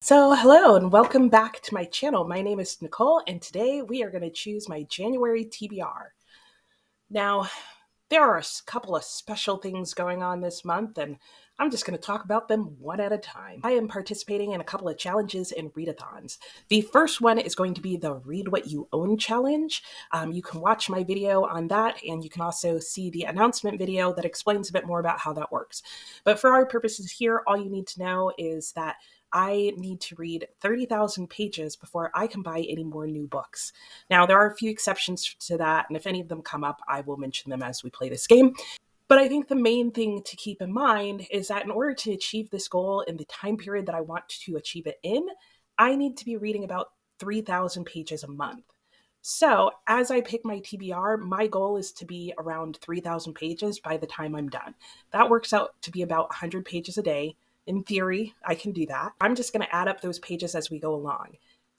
So hello and welcome back to my channel. My name is Nicole and today we are going to choose my January TBR. Now, there are a couple of special things going on this month and I'm just going to talk about them one at a time. I am participating in a couple of challenges in Read-a-thons. The first one is going to be the Read What You Own challenge. You can watch my video on that and you can also see the announcement video that explains a bit more about how that works. But for our purposes here, all you need to know is that I need to read 30,000 pages before I can buy any more new books. Now, there are a few exceptions to that, and if any of them come up, I will mention them as we play this game. But I think the main thing to keep in mind is that in order to achieve this goal in the time period that I want to achieve it in, I need to be reading about 3,000 pages a month. So as I pick my TBR, my goal is to be around 3,000 pages by the time I'm done. That works out to be about 100 pages a day. In theory, I can do that. I'm just going to add up those pages as we go along.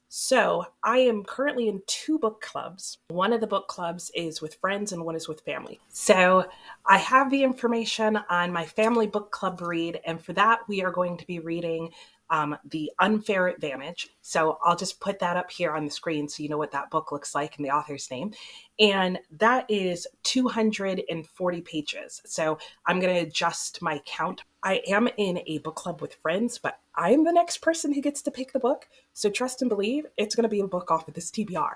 So I am currently in 2 book clubs. One of the book clubs is with friends and one is with family. So I have the information on my family book club read, and for that we are going to be reading The Unfair Advantage. So I'll just put that up here on the screen so you know what that book looks like and the author's name. And that is 240 pages. So I'm going to adjust my count. I am in a book club with friends, but I'm the next person who gets to pick the book. So trust and believe it's going to be a book off of this TBR.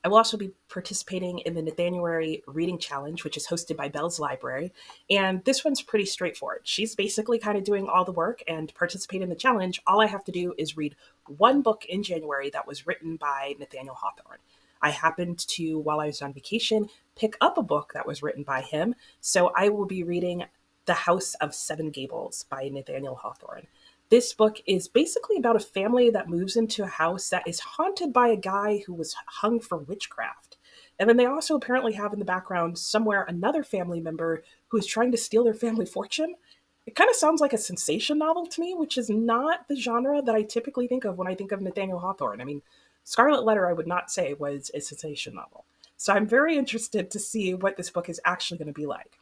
I will also be participating in the nathanuary reading challenge, which is hosted by Bell's Library. And this one's pretty straightforward. She's basically kind of doing all the work and participate in the challenge. All I have to do is read one book in January that was written by Nathaniel Hawthorne. I happened to, while I was on vacation, pick up a book that was written by him. So I will be reading The House of Seven Gables by Nathaniel Hawthorne. This book is basically about a family that moves into a house that is haunted by a guy who was hung for witchcraft. And then they also apparently have in the background somewhere another family member who is trying to steal their family fortune. It kind of sounds like a sensation novel to me, which is not the genre that I typically think of when I think of Nathaniel Hawthorne. I mean, Scarlet Letter I would not say was a sensation novel. So I'm very interested to see what this book is actually going to be like.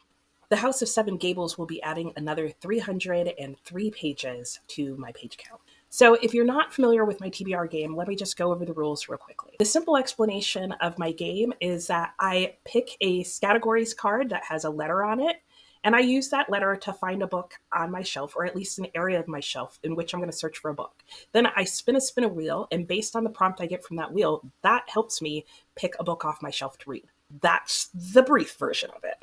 The House of Seven Gables will be adding another 303 pages to my page count. So if you're not familiar with my TBR game, let me just go over the rules real quickly. The simple explanation of my game is that I pick a Scattegories card that has a letter on it, and I use that letter to find a book on my shelf, or at least an area of my shelf in which I'm going to search for a book. Then I spin a wheel, and based on the prompt I get from that wheel, that helps me pick a book off my shelf to read. That's the brief version of it.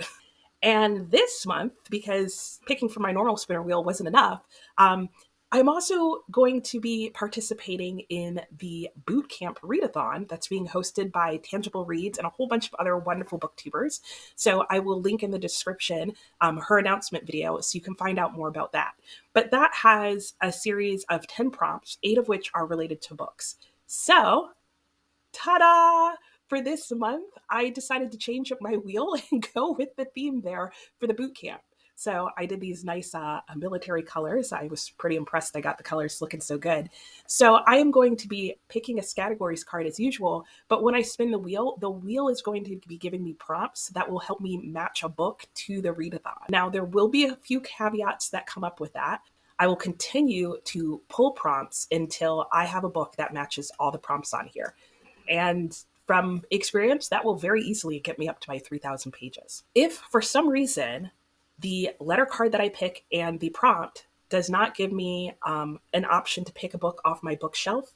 And this month, because picking from my normal spinner wheel wasn't enough, I'm also going to be participating in the Bootcamp Read-a-thon that's being hosted by Tangible Reads and a whole bunch of other wonderful booktubers. So I will link in the description her announcement video so you can find out more about that. But that has a series of 10 prompts, 8 of which are related to books. So, ta-da! For this month, I decided to change up my wheel and go with the theme there for the boot camp. So I did these nice military colors. I was pretty impressed. I got the colors looking so good. So I am going to be picking a Scattegories card as usual, but when I spin the wheel is going to be giving me prompts that will help me match a book to the read-a-thon. Now, there will be a few caveats that come up with that. I will continue to pull prompts until I have a book that matches all the prompts on here. And from experience, that will very easily get me up to my 3,000 pages. If for some reason the letter card that I pick and the prompt does not give me an option to pick a book off my bookshelf,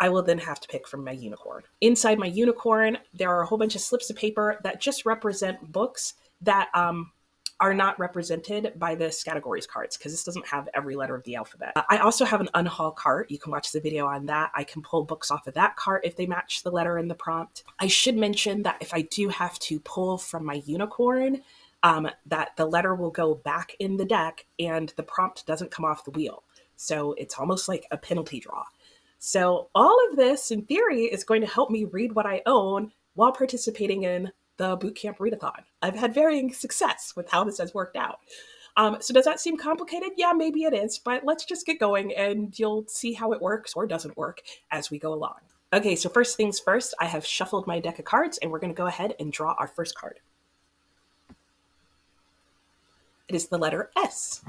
I will then have to pick from my unicorn. Inside my unicorn, there are a whole bunch of slips of paper that just represent books that are not represented by the Scattegories cards because this doesn't have every letter of the alphabet. I also have an unhaul cart. You can watch the video on that. I can pull books off of that cart if they match the letter in the prompt. I should mention that if I do have to pull from my unicorn, that the letter will go back in the deck and the prompt doesn't come off the wheel. So it's almost like a penalty draw. So all of this, in theory, is going to help me read what I own while participating in the Bootcamp Read-a-thon. I've had varying success with how this has worked out. So does that seem complicated? Yeah, maybe it is, but let's just get going and you'll see how it works or doesn't work as we go along. Okay, so first things first, I have shuffled my deck of cards and we're going to go ahead and draw our first card. It is the letter S.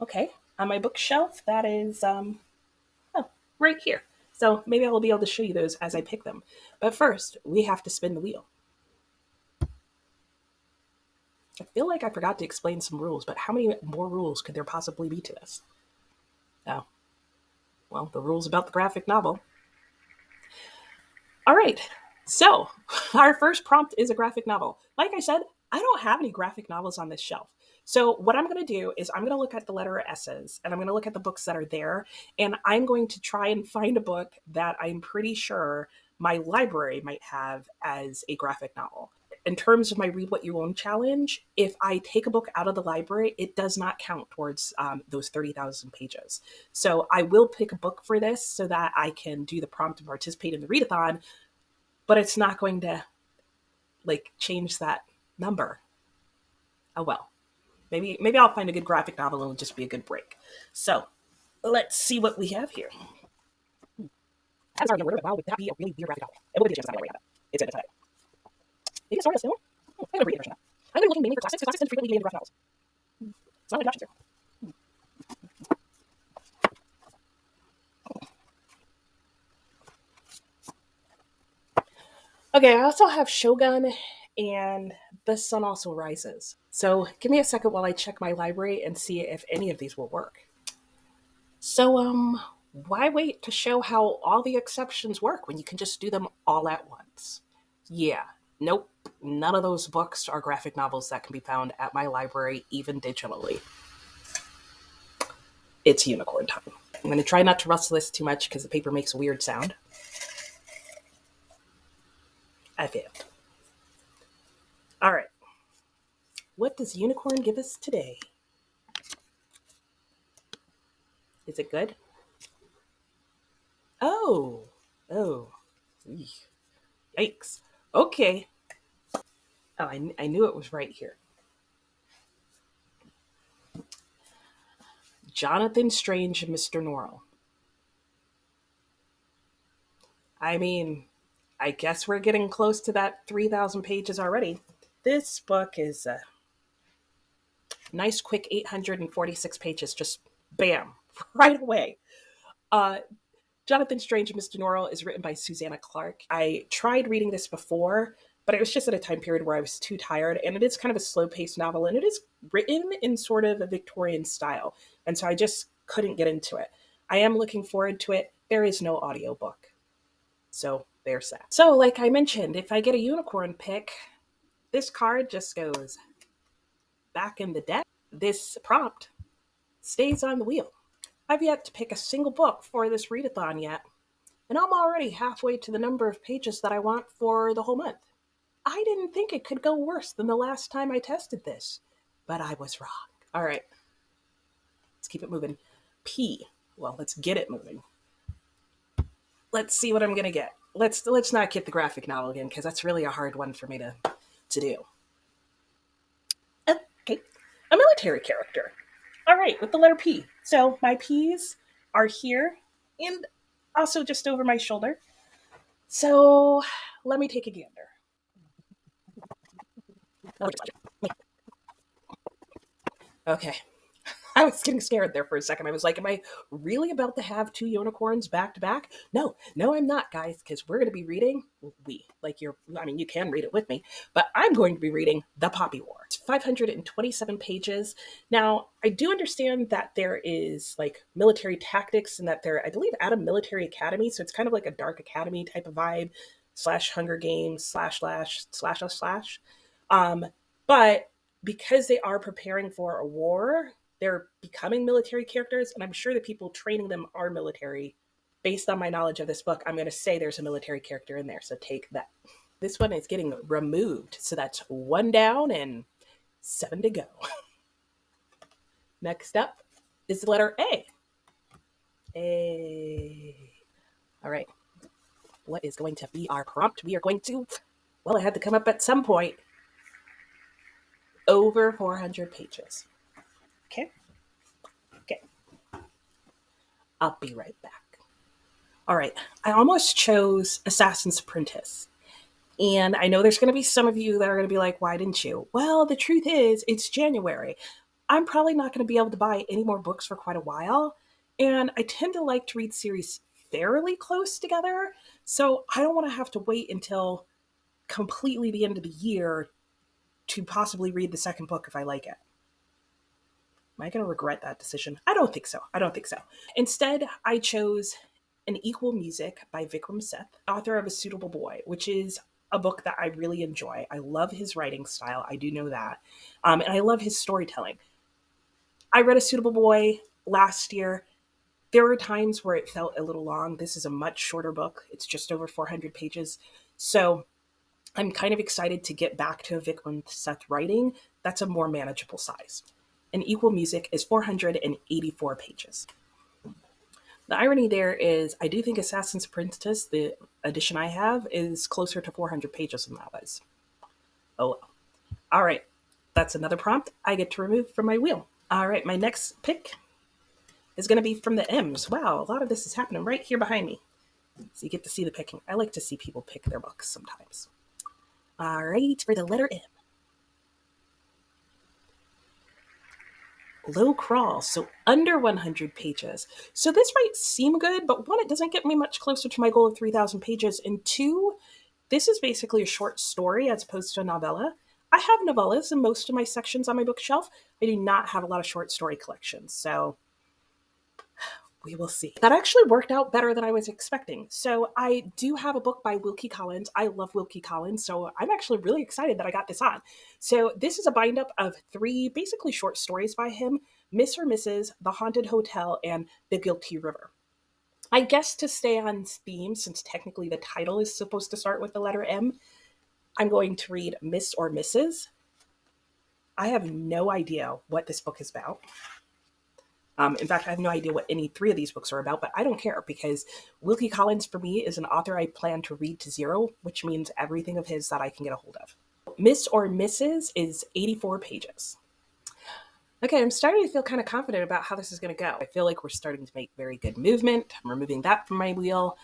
Okay, on my bookshelf, that is right here. So maybe I'll be able to show you those as I pick them. But first, we have to spin the wheel. I feel like I forgot to explain some rules, but how many more rules could there possibly be to this? Oh, well, the rules about the graphic novel. All right, so our first prompt is a graphic novel. Like I said, I don't have any graphic novels on this shelf. So what I'm going to do is I'm going to look at the letter S's and I'm going to look at the books that are there, and I'm going to try and find a book that I'm pretty sure my library might have as a graphic novel. In terms of my Read What You Own challenge, if I take a book out of the library, it does not count towards those 30,000 pages. So I will pick a book for this so that I can do the prompt and participate in the readathon, but it's not going to change that number. Oh well. Maybe I'll find a good graphic novel and it'll just be a good break. So let's see what we have here. As our number, wow, would that be a really weird graphic novel? It would be a chance I'm gonna It's in the title. Maybe a story of film? I'm gonna read a version of that. I'm gonna be looking mainly for classics because classics tend to frequently be into graphic novels. It's not like options here. Okay, I also have Shogun and The Sun Also Rises. So give me a second while I check my library and see if any of these will work. So, why wait to show how all the exceptions work when you can just do them all at once? Yeah, nope, none of those books are graphic novels that can be found at my library, even digitally. It's unicorn time. I'm going to try not to rustle this too much because the paper makes a weird sound. I failed. All right. What does unicorn give us today? Is it good? Oh. Eek. Yikes. Okay. Oh, I knew it was right here. Jonathen Strange and Mr. Norell. I mean, I guess we're getting close to that 3,000 pages already. This book is a nice, quick 846 pages, just bam, right away. Uh, Jonathen Strange and Mr. Norell is written by Susanna Clarke. I tried reading this before, but it was just at a time period where I was too tired, and it is kind of a slow-paced novel, and it is written in sort of a Victorian style, and so I just couldn't get into it. I am looking forward to it. There is no audiobook, so there's that. So, like I mentioned, if I get a unicorn pick, this card just goes back in the deck. This prompt stays on the wheel. I've yet to pick a single book for this readathon yet, and I'm already halfway to the number of pages that I want for the whole month. I didn't think it could go worse than the last time I tested this, but I was wrong. All right, let's keep it moving. P. Well, let's get it moving. Let's see what I'm gonna get. Let's not get the graphic novel again because that's really a hard one for me to do. Okay, a military character. All right, with the letter P. So my P's are here and also just over my shoulder. So let me take a gander. Okay. I was getting scared there for a second. I was like, am I really about to have two unicorns back to back? No, I'm not, guys, because we're going to be reading, you can read it with me, but I'm going to be reading The Poppy War. It's 527 pages. Now, I do understand that there is military tactics and that they're, I believe, at a military academy. So it's kind of like a dark academy type of vibe / Hunger Games / but because they are preparing for a war, they're becoming military characters, and I'm sure the people training them are military. Based on my knowledge of this book, I'm going to say there's a military character in there, so take that. This one is getting removed, so that's 1 down and 7 to go. Next up is the letter A. A. All right. What is going to be our prompt? We are going to, well, it had to come up at some point. Over 400 pages. Okay. I'll be right back. All right. I almost chose Assassin's Apprentice. And I know there's going to be some of you that are going to be like, why didn't you? Well, the truth is, it's January. I'm probably not going to be able to buy any more books for quite a while. And I tend to like to read series fairly close together. So I don't want to have to wait until completely the end of the year to possibly read the second book if I like it. Am I going to regret that decision? I don't think so. Instead, I chose An Equal Music by Vikram Seth, author of A Suitable Boy, which is a book that I really enjoy. I love his writing style. I do know that. And I love his storytelling. I read A Suitable Boy last year. There were times where it felt a little long. This is a much shorter book. It's just over 400 pages. So I'm kind of excited to get back to a Vikram Seth writing that's a more manageable size. An Equal Music is 484 pages. The irony there is I do think Assassin's Apprentice, the edition I have, is closer to 400 pages than that was. Oh well. All right. That's another prompt I get to remove from my wheel. All right. My next pick is going to be from the M's. Wow. A lot of this is happening right here behind me. So you get to see the picking. I like to see people pick their books sometimes. All right. For the letter M. Low crawl, so under 100 pages. So this might seem good, but one, it doesn't get me much closer to my goal of 3,000 pages, and two, this is basically a short story as opposed to a novella. I have novellas in most of my sections on my bookshelf. I do not have a lot of short story collections, so we will see. That actually worked out better than I was expecting. So I do have a book by Wilkie Collins. I love Wilkie Collins, so I'm actually really excited that I got this on. So this is a bind-up of 3 basically short stories by him: Miss or Mrs., The Haunted Hotel, and The Guilty River. I guess to stay on theme, since technically the title is supposed to start with the letter M, I'm going to read Miss or Mrs. I have no idea what this book is about. In fact, I have no idea what any 3 of these books are about, but I don't care because Wilkie Collins for me is an author I plan to read to zero, which means everything of his that I can get a hold of. Miss or Mrs. is 84 pages. Okay, I'm starting to feel kind of confident about how this is going to go. I feel like we're starting to make very good movement. I'm removing that from my wheel.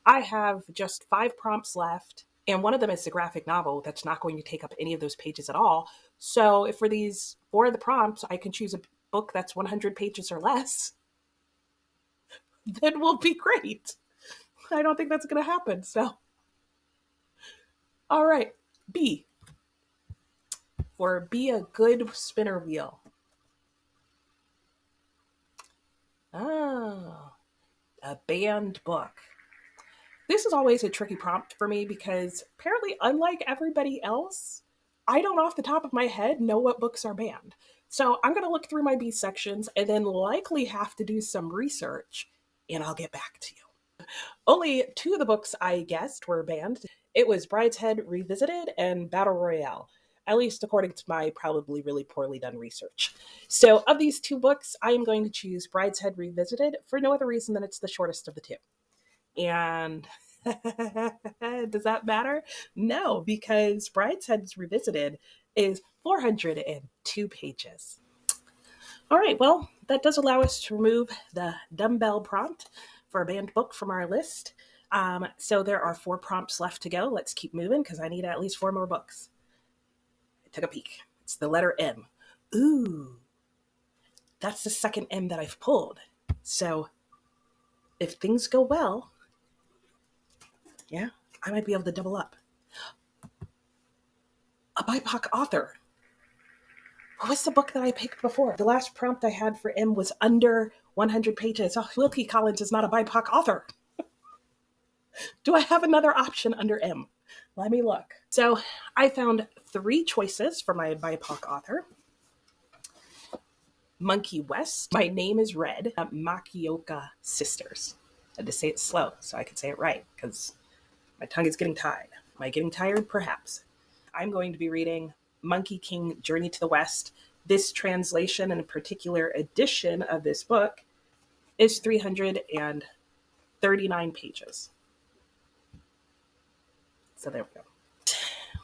I have just 5 prompts left, and one of them is a graphic novel that's not going to take up any of those pages at all. So if for these 4 of the prompts, I can choose a book that's 100 pages or less, then we'll be great. I don't think that's going to happen. So, all right, B. For Be a Good Spinner Wheel. Oh, a banned book. This is always a tricky prompt for me because apparently, unlike everybody else, I don't off the top of my head know what books are banned. So I'm going to look through my B sections and then likely have to do some research, and I'll get back to you. Only 2 of the books I guessed were banned. It was Brideshead Revisited and Battle Royale, at least according to my probably really poorly done research. So of these 2 books, I am going to choose Brideshead Revisited for no other reason than it's the shortest of the 2. And does that matter? No, because Brideshead Revisited is 402 pages. All right, well, that does allow us to remove the dumbbell prompt for a banned book from our list. So there are 4 prompts left to go. Let's keep moving because I need at least 4 more books. I took a peek. It's the letter M. Ooh, that's the second M that I've pulled. So if things go well, yeah, I might be able to double up. A BIPOC author. What was the book that I picked before? The last prompt I had for M was under 100 pages. Oh, Wilkie Collins is not a BIPOC author. Do I have another option under M? Let me look. So I found 3 choices for my BIPOC author. Monkey West, My Name is Red, Makioka Sisters. I had to say it slow so I could say it right because my tongue is getting tied. Am I getting tired? Perhaps. I'm going to be reading Monkey King Journey to the West. This translation and a particular edition of this book is 339 pages. So there we go.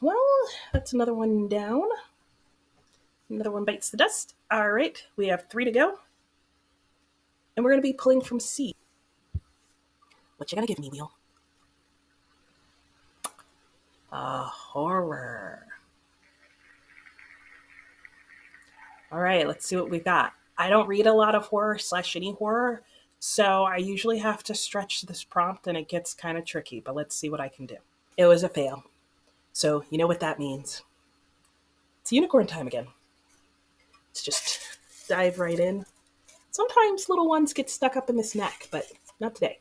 Well, that's another one down. Another one bites the dust. All right, we have 3 to go. And we're going to be pulling from C. What you going to give me, Wheel? A horror. All right, let's see what we've got. I don't read a lot of horror / any horror, So I usually have to stretch this prompt and it gets kind of tricky, but let's see what I can do. It was a fail. So you know what that means. It's unicorn time again. Let's just dive right in. Sometimes little ones get stuck up in this neck, but not today.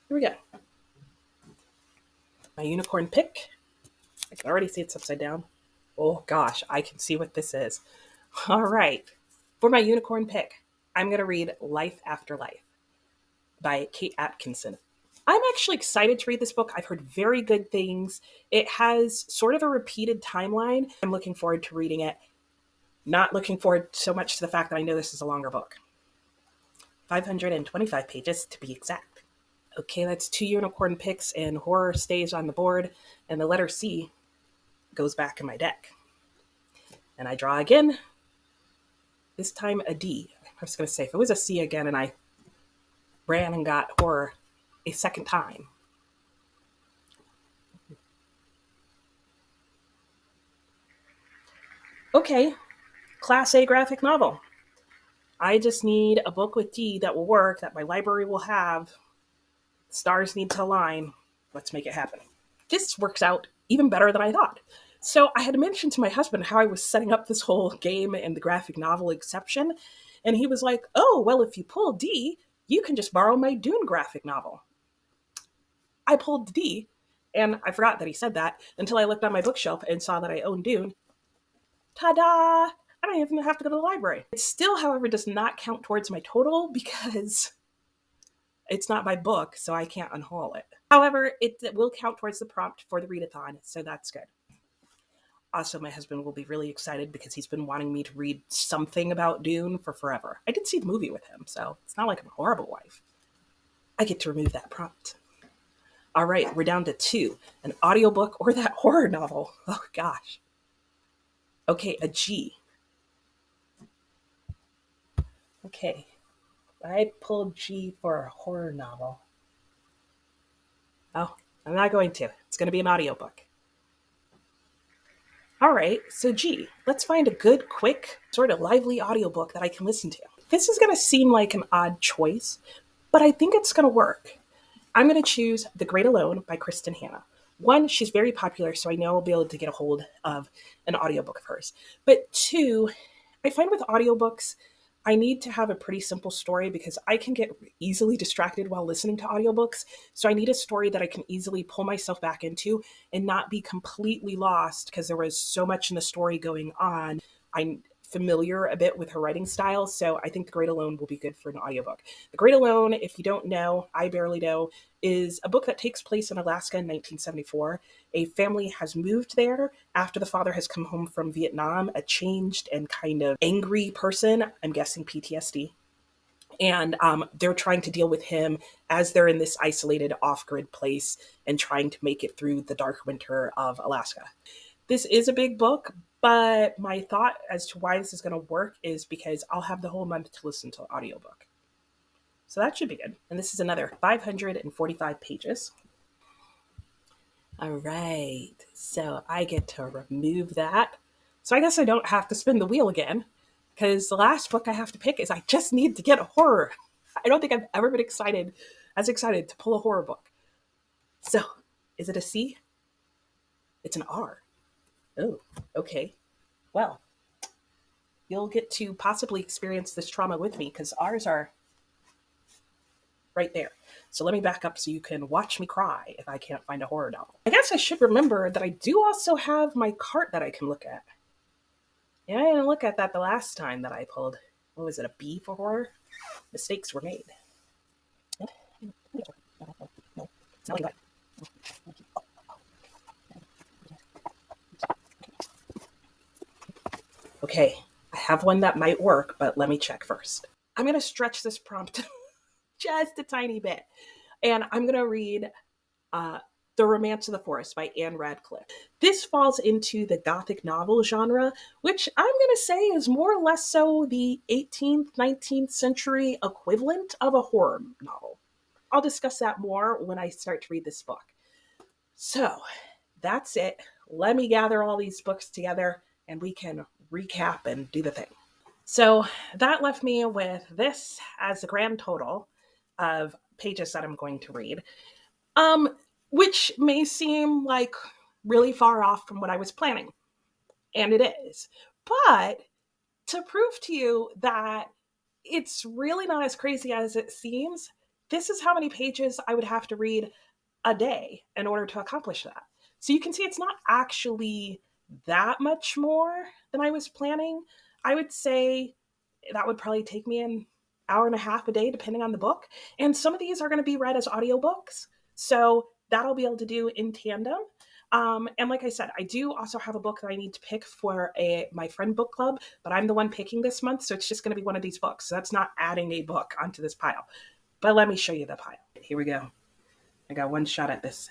Here we go. My unicorn pick. I can already see it's upside down. Oh gosh, I can see what this is. All right. For my unicorn pick, I'm going to read Life After Life by Kate Atkinson. I'm actually excited to read this book. I've heard very good things. It has sort of a repeated timeline. I'm looking forward to reading it. Not looking forward so much to the fact that I know this is a longer book. 525 pages to be exact. Okay, that's 2 unicorn picks and horror stays on the board, and the letter C goes back in my deck. And I draw again. This time a D. I was going to say, if it was a C again and I ran and got horror a second time. Okay, Class A graphic novel. I just need a book with D that will work, that my library will have. Stars need to align. Let's make it happen. This works out even better than I thought. So I had mentioned to my husband how I was setting up this whole game and the graphic novel exception. And he was like, oh, well, if you pull D, you can just borrow my Dune graphic novel. I pulled D, and I forgot that he said that until I looked on my bookshelf and saw that I own Dune. Ta-da! I don't even have to go to the library. It still, however, does not count towards my total because it's not my book, so I can't unhaul it. However, it will count towards the prompt for the read-a-thon, so that's good. Also, my husband will be really excited because he's been wanting me to read something about Dune for forever. I did see the movie with him, so it's not like I'm a horrible wife. I get to remove that prompt. All right, we're down to 2, an audiobook or that horror novel. Oh, gosh. Okay, a G. Okay, I pulled G for a horror novel. Oh, I'm not going to. It's going to be an audiobook. All right, so G, let's find a good, quick, sort of lively audiobook that I can listen to. This is going to seem like an odd choice, but I think it's going to work. I'm going to choose The Great Alone by Kristin Hannah. One, she's very popular, so I know I'll be able to get a hold of an audiobook of hers. But 2, I find with audiobooks, I need to have a pretty simple story because I can get easily distracted while listening to audiobooks. So I need a story that I can easily pull myself back into and not be completely lost because there was so much in the story going on. I'm familiar a bit with her writing style, so I think The Great Alone will be good for an audiobook. The Great Alone, if you don't know, I barely know, is a book that takes place in Alaska in 1974. A family has moved there after the father has come home from Vietnam, a changed and kind of angry person, I'm guessing PTSD. And they're trying to deal with him as they're in this isolated off-grid place and trying to make it through the dark winter of Alaska. This is a big book, but my thought as to why this is going to work is because I'll have the whole month to listen to the audiobook. So that should be good. And this is another 545 pages. All right, so I get to remove that. So I guess I don't have to spin the wheel again, because the last book I have to pick is I just need to get a horror. I don't think I've ever been as excited to pull a horror book. So, is it a C? It's an R. Oh, okay. Well, you'll get to possibly experience this trauma with me because R's are right there. So let me back up so you can watch me cry if I can't find a horror novel. I guess I should remember that I do also have my cart that I can look at. Yeah, I didn't look at that the last time that I pulled. What was it, a B for horror? Mistakes were made. Okay, I have one that might work, but let me check first. I'm going to stretch this prompt just a tiny bit. And I'm going to read The Romance of the Forest by Anne Radcliffe. This falls into the Gothic novel genre, which I'm going to say is more or less so the 18th, 19th century equivalent of a horror novel. I'll discuss that more when I start to read this book. So that's it. Let me gather all these books together and we can recap and do the thing. So that left me with this as a grand total. of pages that I'm going to read, which may seem like really far off from what I was planning. And it is. But to prove to you that it's really not as crazy as it seems, this is how many pages I would have to read a day in order to accomplish that. So you can see it's not actually that much more than I was planning. I would say that would probably take me an hour and a half a day, depending on the book. And some of these are going to be read as audiobooks. So that I'll be able to do in tandem. And like I said, I do also have a book that I need to pick for my friend book club, but I'm the one picking this month. So it's just going to be one of these books. So that's not adding a book onto this pile. But let me show you the pile. Here we go. I got one shot at this.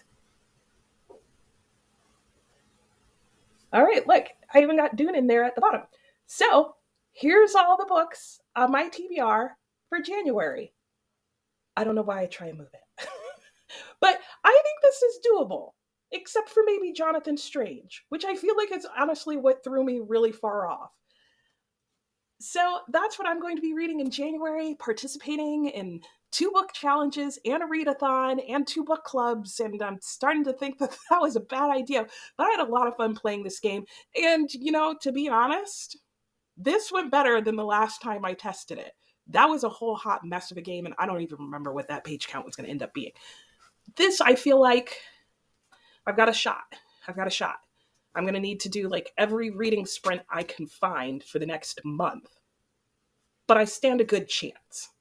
All right, look, I even got Dune in there at the bottom. So here's all the books on my TBR for January. I don't know why I try and move it. But I think this is doable, except for maybe Jonathan Strange, which I feel like is honestly what threw me really far off. So that's what I'm going to be reading in January, participating in 2 book challenges and a read-a-thon and 2 book clubs. And I'm starting to think that that was a bad idea, but I had a lot of fun playing this game. And, to be honest, this went better than the last time I tested it. That was a whole hot mess of a game, and I don't even remember what that page count was going to end up being. This, I feel like I've got a shot. I'm going to need to do like every reading sprint I can find for the next month. But I stand a good chance.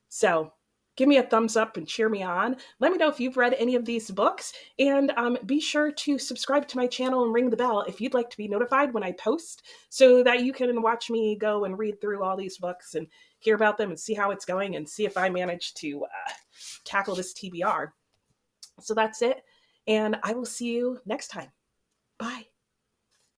So give me a thumbs up and cheer me on. Let me know if you've read any of these books. And be sure to subscribe to my channel and ring the bell if you'd like to be notified when I post, so that you can watch me go and read through all these books and hear about them and see how it's going and see if I manage to tackle this TBR. So that's it. And I will see you next time. Bye.